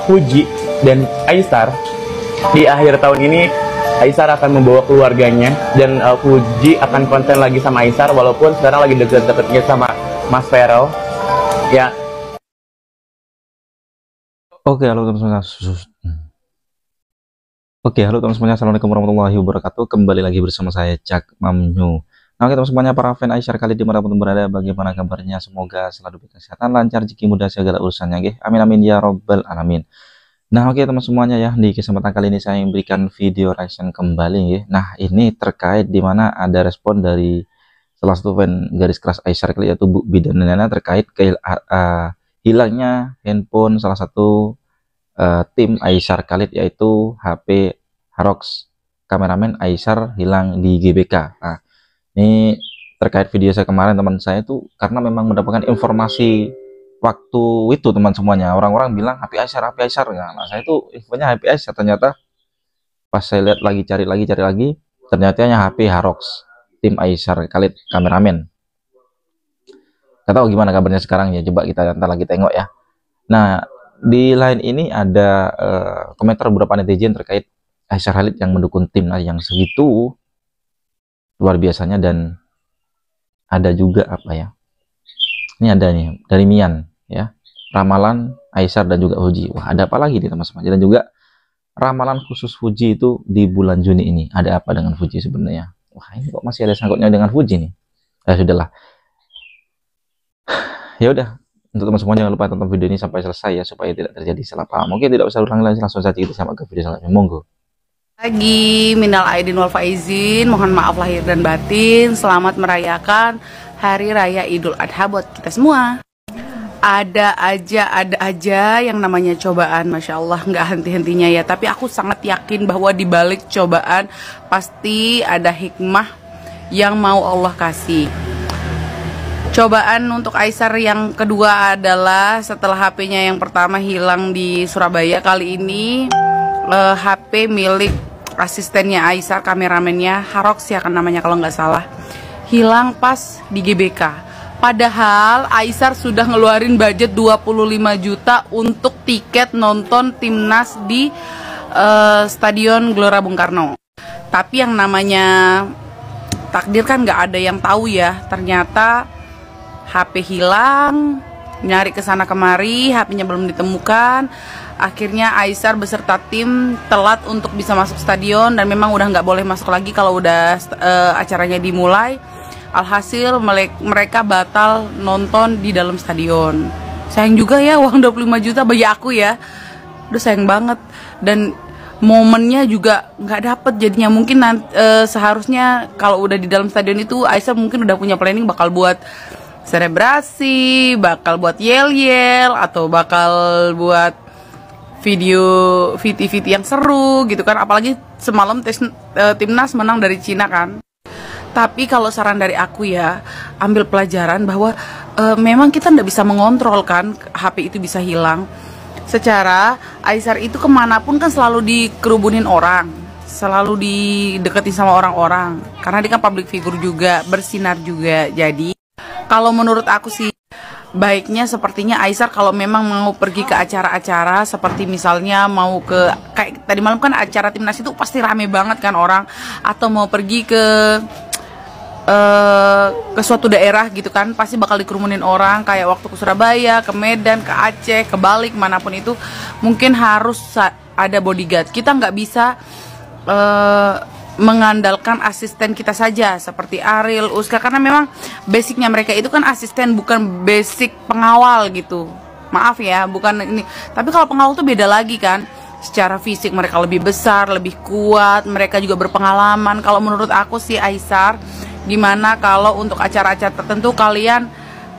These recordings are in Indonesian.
Fuji dan Aisar. Di akhir tahun ini Aisar akan membawa keluarganya dan Fuji akan konten lagi sama Aisar, walaupun sekarang lagi deket-deketnya sama Mas Vero. Ya. Oke, halo teman-teman. Semuanya, assalamualaikum warahmatullahi wabarakatuh. Kembali lagi bersama saya Cak Mamnyu. Nah, oke teman semuanya, para fan Aisar kali dimanapun berada, bagaimana kabarnya? Semoga selalu berkesehatan, lancar, rezeki mudah segala urusannya, nggih. Amin amin ya robbal alamin. Nah, oke teman semuanya ya, di kesempatan kali ini saya memberikan video reaction kembali, nggih. Nah, ini terkait dimana ada respon dari salah satu fan garis keras Aisar kali, yaitu Bu Bidanana, terkait hilangnya handphone salah satu tim Aisar Khalid, yaitu HP Harox. Kameramen Aisar hilang di GBK. Nah, ini terkait video saya kemarin, teman saya itu karena memang mendapatkan informasi waktu itu, teman semuanya, orang-orang bilang HP Aisar, HP Aisar. Nah, saya itu infonya HP Aisar, ternyata pas saya lihat lagi, cari lagi, ternyata HP Harox, tim Aisar Khalid kameramen. Gak tahu gimana kabarnya sekarang ya, coba kita ntar lagi tengok ya. Nah, di lain ini ada komentar beberapa netizen terkait Aisar Khalid yang mendukung timnas yang segitu luar biasanya. Dan ada juga apa ya, ini ada nih dari Mian ya, ramalan Aisar dan juga Fuji. Wah, ada apa lagi nih teman-teman? Dan juga ramalan khusus Fuji itu di bulan Juni ini. Ada apa dengan Fuji sebenarnya? Wah, ini kok masih ada sangkutnya dengan Fuji nih. Sudahlah. Ya udah, untuk teman semua jangan lupa tonton video ini sampai selesai ya, supaya tidak terjadi salah paham. Mungkin tidak usah ulang lagi, langsung saja kita sama ke video selanjutnya. Monggo. Lagi minal aidin wal faizin, mohon maaf lahir dan batin. Selamat merayakan Hari Raya Idul Adha buat kita semua. Ada aja yang namanya cobaan, Masya Allah, nggak henti-hentinya ya. Tapi aku sangat yakin bahwa di balik cobaan pasti ada hikmah yang mau Allah kasih. Cobaan untuk Aisar yang kedua adalah setelah HP-nya yang pertama hilang di Surabaya, kali ini HP milik asistennya Aisar, kameramennya, Harox ya kan namanya kalau nggak salah, hilang pas di GBK. Padahal Aisar sudah ngeluarin budget 25 juta untuk tiket nonton timnas di Stadion Gelora Bung Karno. Tapi yang namanya takdir kan nggak ada yang tahu ya. Ternyata HP hilang, nyari kesana kemari, HP-nya belum ditemukan. Akhirnya Aisar beserta tim telat untuk bisa masuk stadion, dan memang udah nggak boleh masuk lagi kalau udah acaranya dimulai. Alhasil mereka batal nonton di dalam stadion. Sayang juga ya, uang 25 juta bagi aku ya. Udah sayang banget. Dan momennya juga nggak dapet jadinya. Mungkin seharusnya kalau udah di dalam stadion itu Aisar mungkin udah punya planning bakal buat selebrasi, bakal buat yel-yel, atau bakal buat video VT yang seru gitu kan. Apalagi semalam timnas menang dari Cina kan. Tapi kalau saran dari aku ya, ambil pelajaran bahwa memang kita nggak bisa mengontrol kan HP itu bisa hilang. Secara Aisar itu kemanapun kan selalu dikerubunin orang, selalu dideketin sama orang-orang, karena dia kan public figure juga, bersinar juga. Jadi kalau menurut aku sih, baiknya sepertinya Aisar kalau memang mau pergi ke acara-acara, seperti misalnya mau ke, kayak tadi malam kan acara timnas itu pasti rame banget kan orang, atau mau pergi ke suatu daerah gitu kan, pasti bakal dikerumunin orang. Kayak waktu ke Surabaya, ke Medan, ke Aceh, ke Bali, manapun itu mungkin harus ada bodyguard. Kita nggak bisa mengandalkan asisten kita saja seperti Ariel, Uska, karena memang basicnya mereka itu kan asisten, bukan basic pengawal gitu. Maaf ya, bukan ini. Tapi kalau pengawal tuh beda lagi kan. Secara fisik mereka lebih besar, lebih kuat, mereka juga berpengalaman. Kalau menurut aku sih Aisar, gimana kalau untuk acara-acara tertentu kalian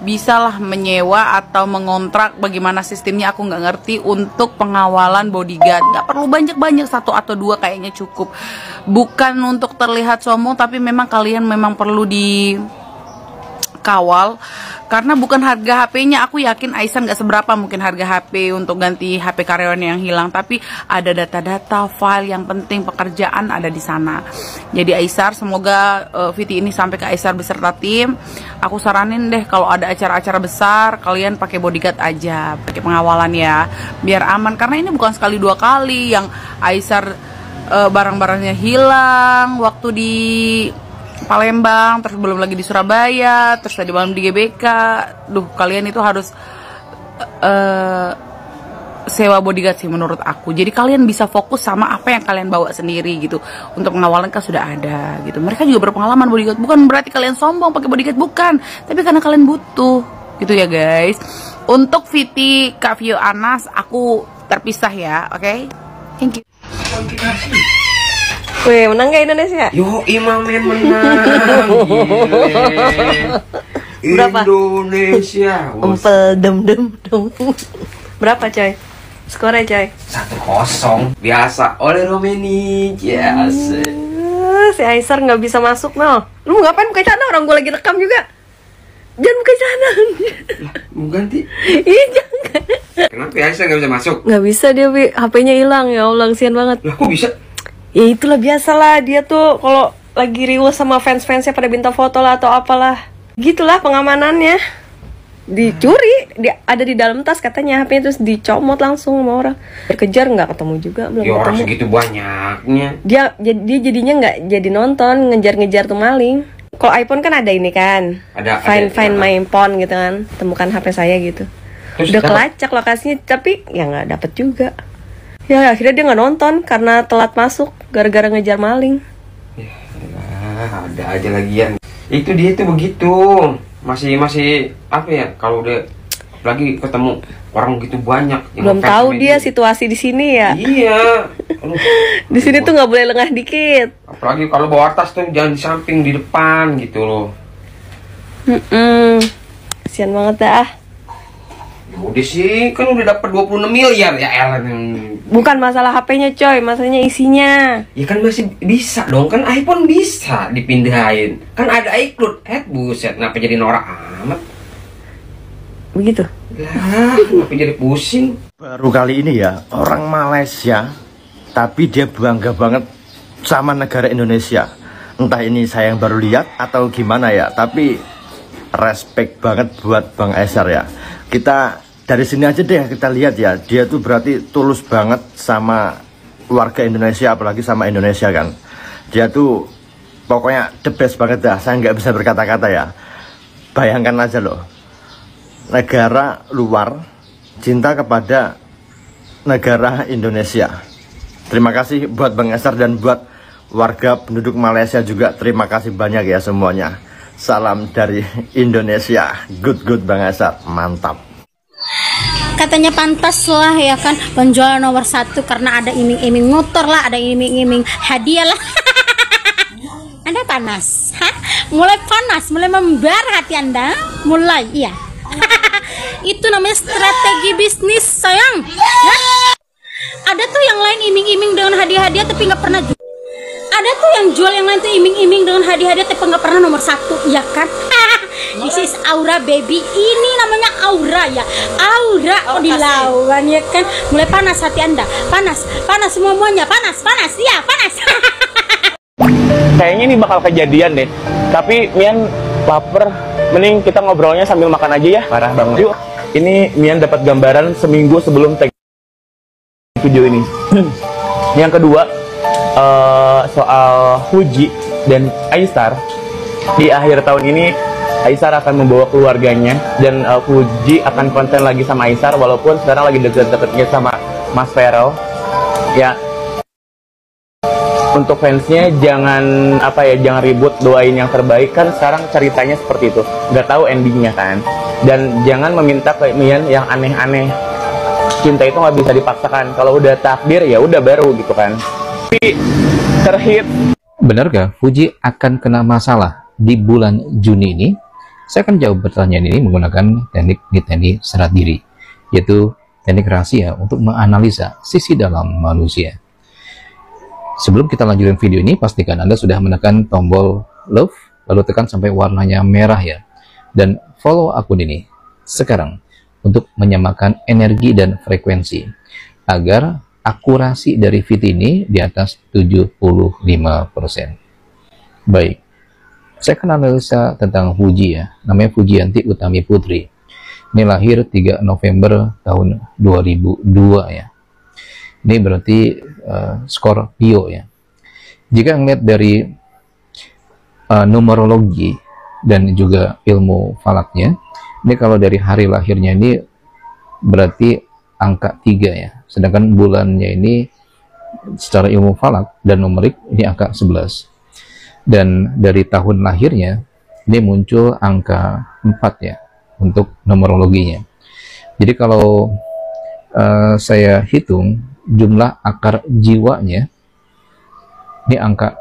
bisalah menyewa atau mengontrak, bagaimana sistemnya aku nggak ngerti, untuk pengawalan bodyguard. Nggak perlu banyak-banyak, 1 atau 2 kayaknya cukup. Bukan untuk terlihat sombong, tapi memang kalian memang perlu dikawal, Karena bukan harga HP-nya, aku yakin Aisyar nggak seberapa mungkin harga HP untuk ganti HP karyawannya yang hilang, tapi ada data-data, file yang penting, pekerjaan ada di sana. Jadi Aisyar, semoga video ini sampai ke Aisyar beserta tim. Aku saranin deh kalau ada acara-acara besar, kalian pakai bodyguard aja, pakai pengawalan ya, biar aman. Karena ini bukan sekali dua kali yang Aisyar barang-barangnya hilang waktu di Palembang, terus belum lagi di Surabaya, terus tadi malam di GBK. Duh, kalian itu harus sewa bodyguard sih menurut aku. Jadi kalian bisa fokus sama apa yang kalian bawa sendiri gitu. Untuk pengawalan kan sudah ada gitu. Mereka juga berpengalaman bodyguard. Bukan berarti kalian sombong pakai bodyguard, bukan. Tapi karena kalian butuh gitu ya guys. Untuk Viti, Kak Vio, Anas, aku terpisah ya, oke? Thank you. Wih, menang gak Indonesia? Yo, Imamen menang. Gile. Berapa? Indonesia. Empel dem. Berapa coy? Skornya coy? 1-0. Biasa oleh Romeni. Yes. Si Aisyar nggak bisa masuk no. Lu ngapain buka celana? Orang gue lagi rekam juga. Jangan buka celana. Mau ganti? Iya jangan. Kenapa Aisyah nggak bisa masuk? Nggak bisa dia, HP-nya hilang ya Allah, kasihan banget. Lah kok bisa? Ya itulah biasalah dia tuh kalau lagi riuh sama fans-fansnya pada minta foto lah atau apalah. Gitulah pengamanannya. Dicuri, ada di dalam tas katanya HP-nya, terus dicomot langsung sama orang. Berkejar nggak ketemu juga, belum Ya orang ketemu. segitu banyaknya. Dia jadinya nggak jadi nonton, ngejar-ngejar tuh maling. Kalau iPhone kan ada ini kan, find my phone gitu kan, temukan HP saya gitu. Terus Udah dapet? kelacak lokasinya, tapi ya nggak dapet juga. Ya akhirnya dia nggak nonton karena telat masuk gara-gara ngejar maling. Ada aja lagian. Itu dia tuh begitu. Masih apa ya, kalau udah lagi ketemu orang begitu banyak yang Belum ngefans tahu sama dia situasi di sini ya. Iya. Aduh. Di sini tuh nggak boleh lengah dikit. Apalagi kalau bawa tas tuh jangan di samping, di depan gitu loh. Kasian banget dah. Udah sih, kan udah dapat 26 miliar ya Ellen yang... Bukan masalah HP-nya coy, masalahnya isinya. Ya kan masih bisa dong, kan iPhone bisa dipindahin. Kan ada iCloud. Buset, kenapa jadi norak amat? Begitu. Lah, kenapa jadi pusing? Baru kali ini ya, orang Malaysia, tapi dia bangga banget sama negara Indonesia. Entah ini saya yang baru lihat atau gimana ya, tapi respect banget buat Bang Aisyar ya. Kita dari sini aja deh kita lihat ya, dia tuh berarti tulus banget sama warga Indonesia, apalagi sama Indonesia kan. Dia tuh pokoknya the best banget dah, saya nggak bisa berkata-kata ya. Bayangkan aja loh, negara luar cinta kepada negara Indonesia. Terima kasih buat Bang Aisyar dan buat warga penduduk Malaysia juga, terima kasih banyak ya semuanya. Salam dari Indonesia. Good Bang Aisyar, mantap. Katanya pantas lah ya kan penjual nomor 1 karena ada iming-iming motor lah, ada iming-iming hadiah lah. Anda panas, hah? Mulai panas, mulai membara hati Anda, mulai, iya. Itu namanya strategi bisnis sayang. Ya? Ada tuh yang lain iming-iming dengan hadiah-hadiah tapi nggak pernah jual. Ada tuh yang jual yang lain tuh iming-iming dengan hadiah-hadiah tapi nggak pernah nomor 1, ya kan? This is aura baby, ini namanya aura ya, aura oh dilawan ya kan, mulai panas hati Anda, panas semuanya, panas, ya panas. Kayaknya ini bakal kejadian deh. Tapi Mian lapar, mending kita ngobrolnya sambil makan aja ya. Parah banget. Yuk, ini Mian dapat gambaran seminggu sebelum tag video ini. Yang kedua, soal Fuji dan Aisyar. Di akhir tahun ini Aisyar akan membawa keluarganya dan Fuji akan konten lagi sama Aisyar, walaupun sekarang lagi deket-deketnya sama Mas Vero. Ya, untuk fansnya jangan jangan ribut, doain yang terbaik, kan sekarang ceritanya seperti itu, nggak tahu endingnya kan. Dan jangan meminta ke Mian yang aneh-aneh. Cinta itu nggak bisa dipaksakan, kalau udah takdir ya udah baru gitu kan. Tapi terhit. Benar gak Fuji akan kena masalah di bulan Juni ini? Saya akan jawab pertanyaan ini menggunakan teknik Niteni serat diri, yaitu teknik rahasia untuk menganalisa sisi dalam manusia. Sebelum kita lanjutin video ini, pastikan Anda sudah menekan tombol love, lalu tekan sampai warnanya merah ya. Dan follow akun ini sekarang untuk menyamakan energi dan frekuensi agar akurasi dari VT ini di atas 75%. Baik, saya akan analisa tentang Fuji ya, namanya Fujianti Utami Putri. Ini lahir 3 November tahun 2002 ya. Ini berarti Scorpio ya. Jika ngeliat dari numerologi dan juga ilmu falaknya, ini kalau dari hari lahirnya ini berarti angka 3 ya. Sedangkan bulannya ini secara ilmu falak dan numerik ini angka 11. Dan dari tahun lahirnya ini muncul angka 4 ya untuk numerologinya. Jadi kalau saya hitung jumlah akar jiwanya ini angka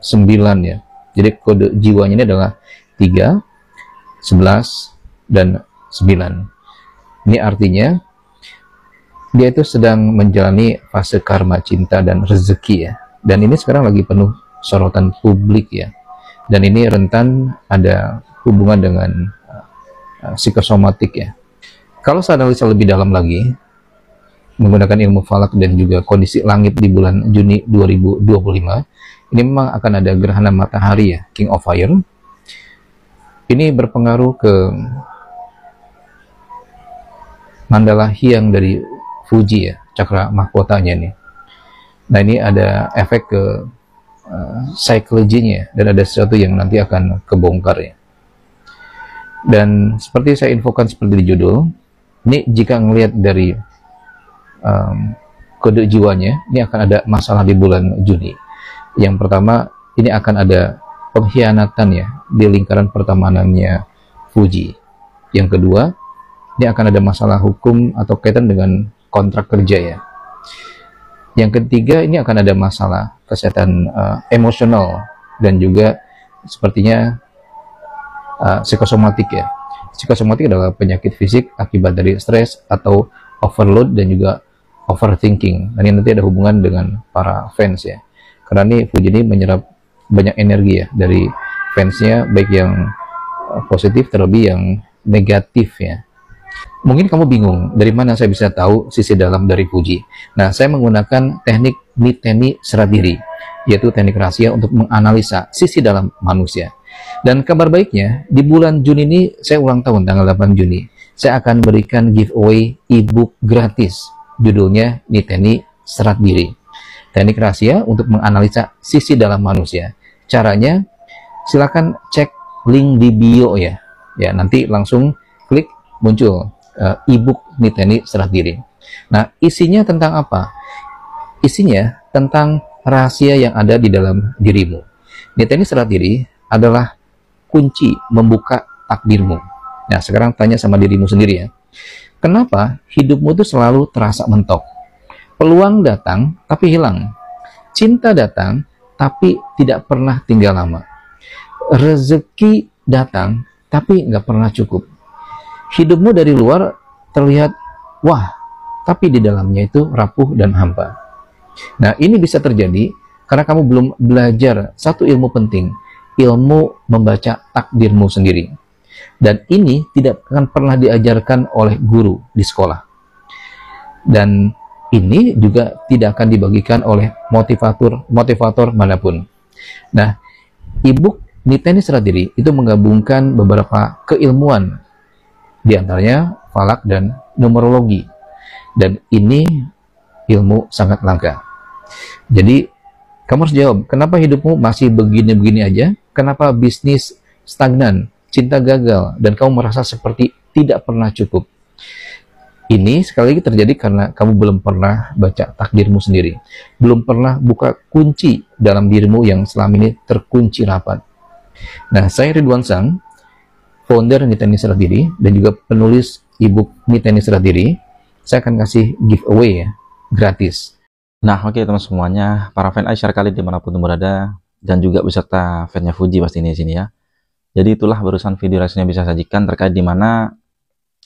9 ya. Jadi kode jiwanya ini adalah 3, 11, dan 9. Ini artinya dia itu sedang menjalani fase karma cinta dan rezeki ya. Dan ini sekarang lagi penuh sorotan publik ya. Dan ini rentan ada hubungan dengan psikosomatik ya. Kalau saya analisa lebih dalam lagi menggunakan ilmu falak dan juga kondisi langit di bulan Juni 2025, ini memang akan ada gerhana matahari ya, King of Fire. Ini berpengaruh ke mandala hyang dari Fuji ya, cakra mahkotanya nih. Nah ini ada efek ke psikologinya dan ada sesuatu yang nanti akan kebongkar ya. Dan seperti saya infokan seperti di judul, ini jika ngelihat dari kode jiwanya, ini akan ada masalah di bulan Juni. Yang pertama, ini akan ada pengkhianatan ya di lingkaran pertemanannya Fuji. Yang kedua, ini akan ada masalah hukum atau kaitan dengan kontrak kerja ya. Yang ketiga, ini akan ada masalah kesehatan emosional dan juga sepertinya psikosomatik ya. Psikosomatik adalah penyakit fisik akibat dari stres atau overload dan juga overthinking. Dan ini nanti ada hubungan dengan para fans ya. Karena ini Fuji ini menyerap banyak energi ya dari fansnya, baik yang positif terlebih yang negatif ya. Mungkin kamu bingung dari mana saya bisa tahu sisi dalam dari Fuji. Nah, saya menggunakan teknik Niteni Serat Diri, yaitu teknik rahasia untuk menganalisa sisi dalam manusia. Dan kabar baiknya, di bulan Juni ini saya ulang tahun tanggal 8 Juni. Saya akan berikan giveaway ebook gratis. Judulnya Niteni Serat Diri. Teknik rahasia untuk menganalisa sisi dalam manusia. Caranya, silakan cek link di bio ya. Ya, nanti langsung klik muncul ebook Niteni Serat Diri. Nah, isinya tentang apa? Isinya tentang rahasia yang ada di dalam dirimu. Niteni Serat Diri adalah kunci membuka takdirmu. Nah, sekarang tanya sama dirimu sendiri ya. Kenapa hidupmu itu selalu terasa mentok? Peluang datang tapi hilang. Cinta datang tapi tidak pernah tinggal lama. Rezeki datang tapi nggak pernah cukup. Hidupmu dari luar terlihat wah, tapi di dalamnya itu rapuh dan hampa. Nah, ini bisa terjadi karena kamu belum belajar satu ilmu penting, ilmu membaca takdirmu sendiri. Dan ini tidak akan pernah diajarkan oleh guru di sekolah. Dan ini juga tidak akan dibagikan oleh motivator manapun. Nah, ebook Niteni Serat Diri itu menggabungkan beberapa keilmuan, diantaranya falak dan numerologi. Dan ini ilmu sangat langka. Jadi, kamu harus jawab, kenapa hidupmu masih begini-begini aja? Kenapa bisnis stagnan, cinta gagal, dan kamu merasa seperti tidak pernah cukup? Ini sekali lagi terjadi karena kamu belum pernah baca takdirmu sendiri. Belum pernah buka kunci dalam dirimu yang selama ini terkunci rapat. Nah, saya Ridwan Sang, founder Niteni Serat Diri, dan juga penulis ebook Niteni Serat Diri. Saya akan kasih giveaway ya, gratis. Nah, oke teman semuanya, para fan Aisyar Khalid dimanapun berada, dan juga beserta fansnya Fuji pasti ini sini ya. Jadi itulah barusan video reaksinya bisa sajikan terkait di mana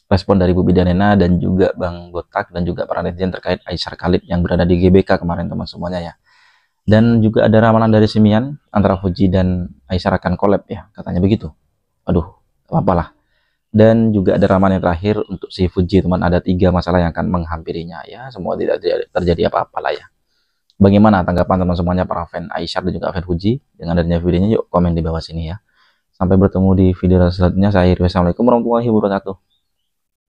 respon dari Bu Bidanena dan juga Bang Botak dan juga para netizen terkait Aisyar Khalid yang berada di GBK kemarin teman semuanya ya. Dan juga ada ramalan dari Simian antara Fuji dan Aisyar akan collab ya, katanya begitu. Aduh, apalah. Dan juga ada ramalan yang terakhir untuk si Fuji teman, ada 3 masalah yang akan menghampirinya ya, semua tidak terjadi apa-apa lah ya. Bagaimana tanggapan teman semuanya para fan Aisyar dan juga fan Fuji dengan adanya videonya? Yuk komen di bawah sini ya. Sampai bertemu di video selanjutnya. Saya akhiri, wassalamualaikum warahmatullahi wabarakatuh.